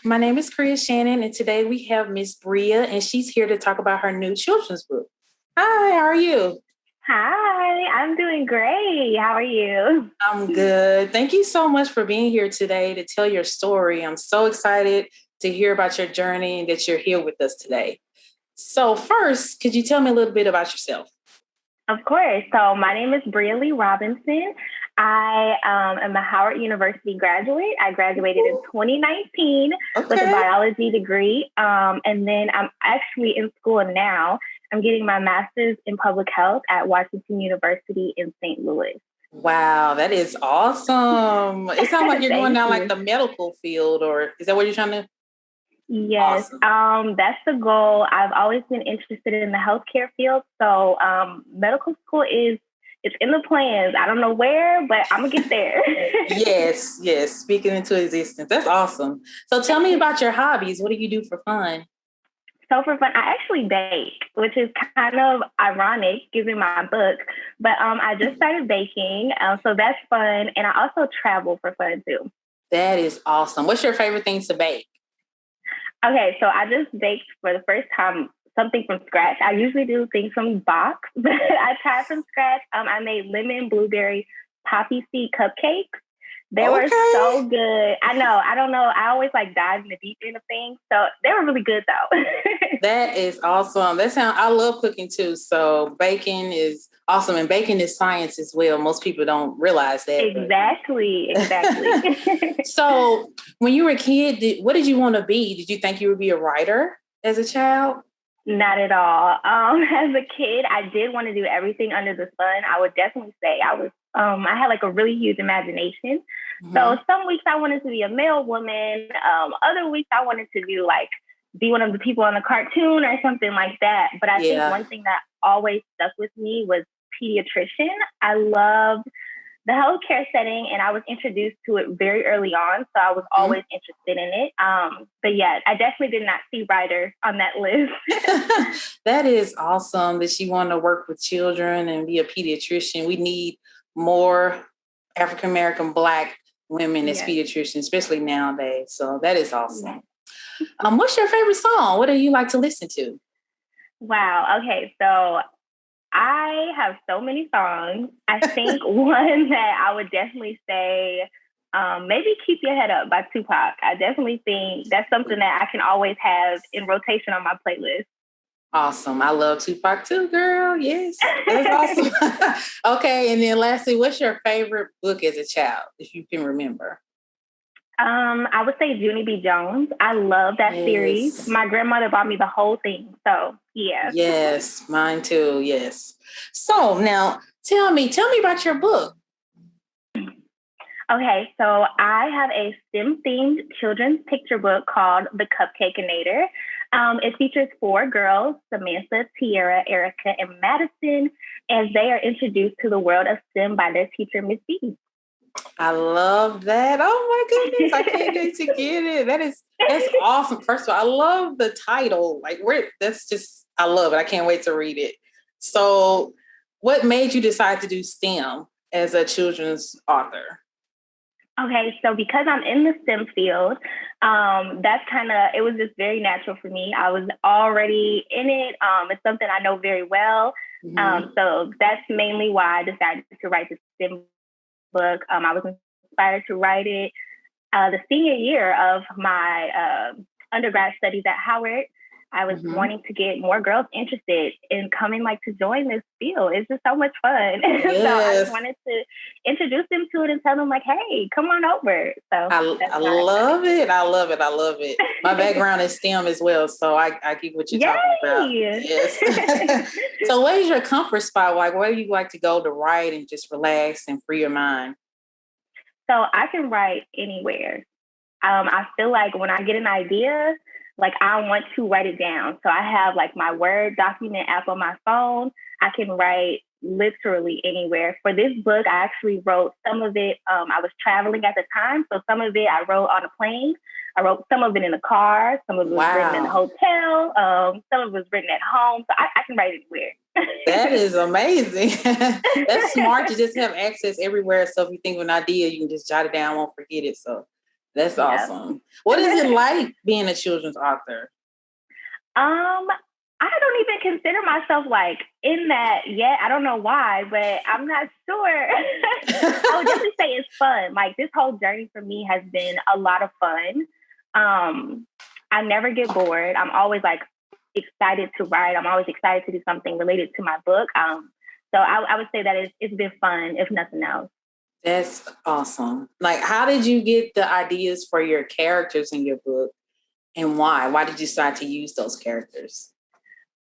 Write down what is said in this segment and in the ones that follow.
My name is Creea Shannon, and today we have Miss Bria, and she's here to talk about her new children's book. Hi, how are you? Hi, I'm doing great. How are you? I'm good. Thank you so much for being here today to tell your story. I'm so excited to hear about your journey and that you're here with us today. So, first, could you tell me a little bit about yourself? Of course. So, my name is Bria Lee Robinson. I am a Howard University graduate. I graduated in 2019 with a Okay. biology degree. And then I'm actually in school now. I'm getting my master's in public health at Washington University in St. Louis. Wow, that is awesome. It sounds like you're going Thank down like you. the medical field, or is that what you're trying to? Yes, Awesome. that's the goal. I've always been interested in the healthcare field, so medical school is it's in the plans. I don't know where, but I'm gonna get there. Yes, yes. Speaking into existence. That's awesome. So tell me about your hobbies. What do you do for fun? So for fun, I actually bake, which is kind of ironic given my book. But I just started baking, so that's fun, and I also travel for fun too. That is awesome. What's your favorite thing to bake? Okay, so I just baked for the first time something from scratch. I usually do things from box, but I tried from scratch. I made lemon blueberry poppy seed cupcakes. They were Okay. so good. I know. I don't know. I always like dive in the deep end of things, so they were really good though. That is awesome. I love cooking too. So baking is awesome. And baking is science as well. Most people don't realize that. Exactly. Exactly. So when you were a kid, what did you want to be? Did you think you would be a writer as a child? Not at all. As a kid, I did want to do everything under the sun. I would definitely say I had like a really huge imagination. So Mhm. some weeks I wanted to be a male woman. Other weeks I wanted to do like be one of the people on a cartoon or something like that. But I think Yeah. one thing that always stuck with me was pediatrician. I loved the healthcare setting and I was introduced to it very early on. So I was Mhm. always interested in it. But yeah, I definitely did not see writer on that list. That is awesome that you want to work with children and be a pediatrician. We need more African American Black women as Yes. pediatricians, especially nowadays. So that is Yes. awesome. What's your favorite song? What do you like to listen to? Wow. Okay. So I have so many songs. I think one that I would definitely say, maybe Keep Your Head Up by Tupac. I definitely think that's something that I can always have in rotation on my playlist. Awesome. I love Tupac too, girl. Yes, that's awesome. Okay, and then lastly, what's your favorite book as a child, if you can remember? I would say Junie B. Jones. I love that series. Yes. My grandmother bought me the whole thing. So yeah. Yes, mine too. Yes. So now tell me about your book. Okay, so I have a STEM themed children's picture book called The Cupcake-A-Nator. It features four girls, Samantha, Tiara, Erica, and Madison, as they are introduced to the world of STEM by their teacher, Miss B. I love that. Oh my goodness. I can't wait to get it. That's awesome. First of all, I love the title. Like where that's just I love it. I can't wait to read it. So what made you decide to do STEM as a children's author? Okay, so because I'm in the STEM field, that's it was just very natural for me. I was already in it. It's something I know very well. Mm-hmm. So that's mainly why I decided to write the STEM book. I was inspired to write it the senior year of my undergrad studies at Howard. I was Mm-hmm. wanting to get more girls interested in coming like to join this field. It's just so much fun. So I just Yes. wanted to introduce them to it and tell them like, hey, come on over. So that's I why I got love it. I love it. I love it. My it. background is STEM as well, so I get what you're talking about. Yay! Yes. So what is your comfort spot? Like where do you like to go to write and just relax and free your mind? So I can write anywhere. I feel like when I get an idea, like I want to write it down. So I have like my Word document app on my phone. I can write literally anywhere. For this book, I actually wrote some of it. I was traveling at the time, so some of it I wrote on a plane. I wrote some of it in the car. Some of it was written in the Wow. hotel. Some of it was written at home. So I can write That anywhere. is amazing. That's smart to just have access everywhere. So if you think of an idea, you can just jot it down, won't forget it. So That's awesome. What is it like being a children's author? I don't even consider myself like in that yet. I don't know why, but I'm not sure. I would definitely say it's fun. Like this whole journey for me has been a lot of fun. I never get bored. I'm always like excited to write. I'm always excited to do something related to my book. So I would say that it's been fun, if nothing else. That's awesome. Like, how did you get the ideas for your characters in your book, and why? Why did you decide to use those characters?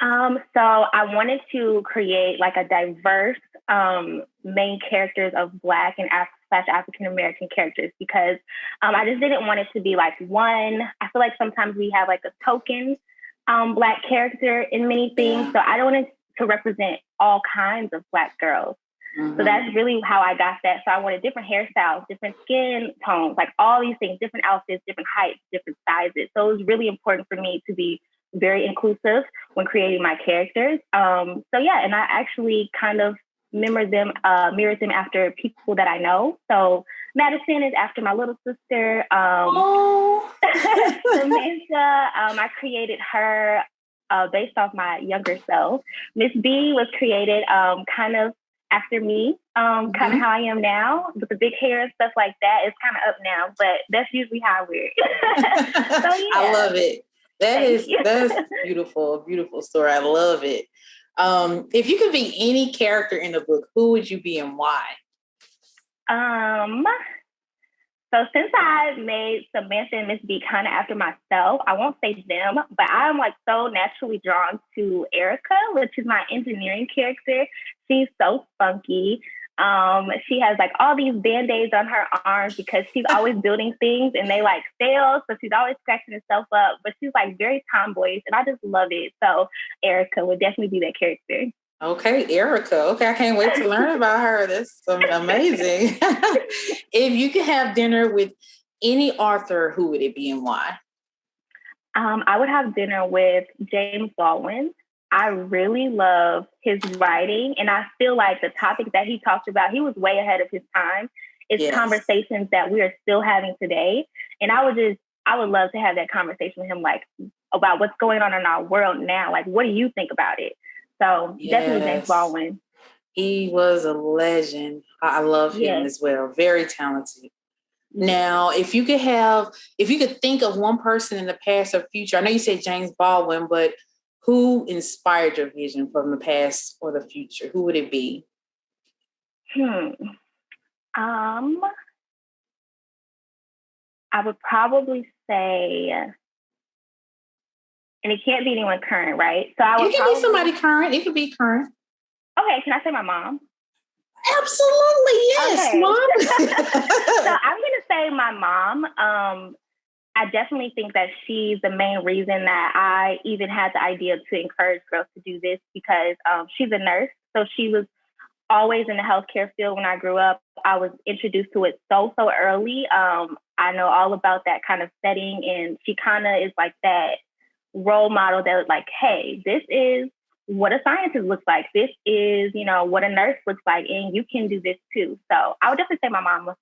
So I wanted to create like a diverse main characters of Black and African American characters because I just didn't want it to be like one. I feel like sometimes we have like a token Black character in many things. Yeah. So I wanted to represent all kinds of Black girls. Mm-hmm. So that's really how I got that. So I wanted different hairstyles, different skin tones, like all these things, different outfits, different heights, different sizes. So it was really important for me to be very inclusive when creating my characters. So yeah, and I actually kind of mirrored them after people that I know. So Madison is after my little sister. Samantha, I created her based off my younger self. Miss B was created kind of after me, kind of how I am now with the big hair and stuff like that. It's kind of up now, but that's usually how we're. So yeah. I love it. That's beautiful, beautiful story. I love it. If you could be any character in the book, who would you be and why? So since I made Samantha and Miss B kind of after myself, I won't say them, but I'm like so naturally drawn to Erica, which is my engineering character. She's so funky. She has like all these band-aids on her arms because she's always building things and they like fail. So she's always scratching herself up, but she's like very tomboyish and I just love it. So Erica would definitely be that character. Okay, Erica. Okay, I can't wait to learn about her. That's amazing. If you could have dinner with any author, who would it be and why? I would have dinner with James Baldwin. I really love his writing, and I feel like the topics that he talked about, he was way ahead of his time. It's conversations that we are still having today, and I would love to have that conversation with him, like about what's going on in our world now. Like, what do you think about it? So definitely James Baldwin. He was a legend. I love him as well. Very talented. Now, if you could think of one person in the past or future, I know you said James Baldwin, but who inspired your vision from the past or the future? Who would it be? I would probably say, and it can't be anyone current, right? So it can be somebody current. It could be current. Okay, can I say my mom? Absolutely, yes, okay. Mom. So I'm gonna say my mom. I definitely think that she's the main reason that I even had the idea to encourage girls to do this because she's a nurse. So she was always in the healthcare field when I grew up. I was introduced to it so early. I know all about that kind of setting, and she kind of is like that role model that was like, hey, this is what a scientist looks like. This is, what a nurse looks like, and you can do this too. So I would definitely say my mama.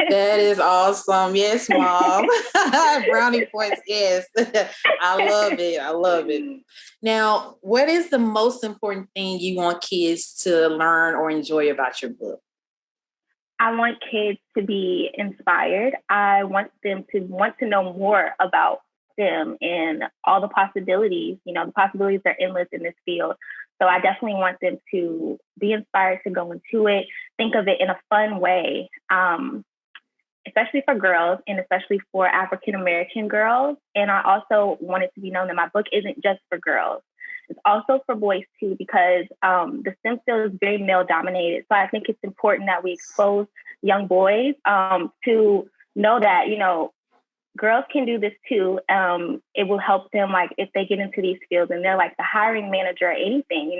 That is awesome. Yes, Mom. Brownie points. Yes. I love it. I love it. Now, what is the most important thing you want kids to learn or enjoy about your book? I want kids to be inspired. I want them to want to know more about them and all the possibilities. The possibilities are endless in this field. So I definitely want them to be inspired to go into it, think of it in a fun way, especially for girls and especially for African American girls. And I also want it to be known that my book isn't just for girls. It's also for boys too, because the STEM field is very male dominated. So I think it's important that we expose young boys to know that, girls can do this too. It will help them, like, if they get into these fields and they're like the hiring manager or anything,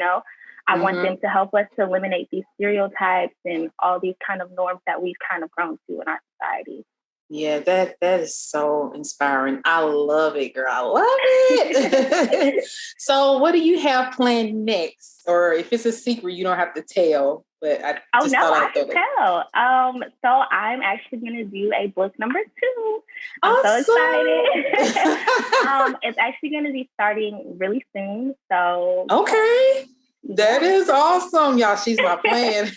I want them to help us to eliminate these stereotypes and all these kind of norms that we've kind of grown to in our society. Yeah, that is so inspiring. I love it, girl. I love it. So what do you have planned next? Or if it's a secret, you don't have to tell. but I Oh just no, thought I I'd can throw tell. So I'm actually gonna do a book number 2. I'm so Awesome. excited. It's actually gonna be starting really soon. So Okay. yeah. That is awesome, y'all. She's my plan.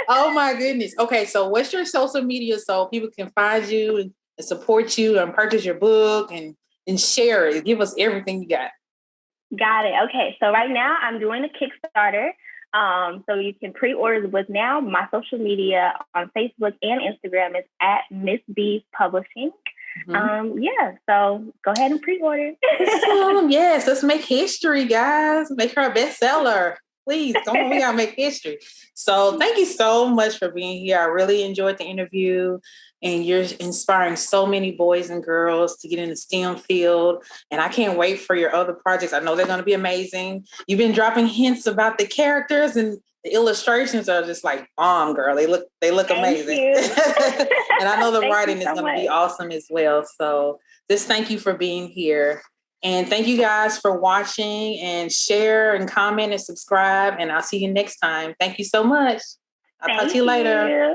Oh my goodness. Okay, so what's your social media so people can find you and support you and purchase your book and share it? Give us everything you got. Got it. Okay, so right now I'm doing a Kickstarter. So you can pre-order the book now. My social media on Facebook and Instagram is at Miss B's Publishing. Yeah, so go ahead and pre-order. Awesome. Yes, let's make history, guys. Make her a bestseller. Please, come on, we gotta make history. So thank you so much for being here. I really enjoyed the interview, and you're inspiring so many boys and girls to get in the STEM field. And I can't wait for your other projects. I know they're gonna be amazing. You've been dropping hints about the characters, and the illustrations are just like bomb, girl. They look amazing. And I know the writing is gonna be awesome as well. So just thank you for being here. And thank you guys for watching, and share and comment and subscribe. And I'll see you next time. Thank you so much. I'll talk to you later.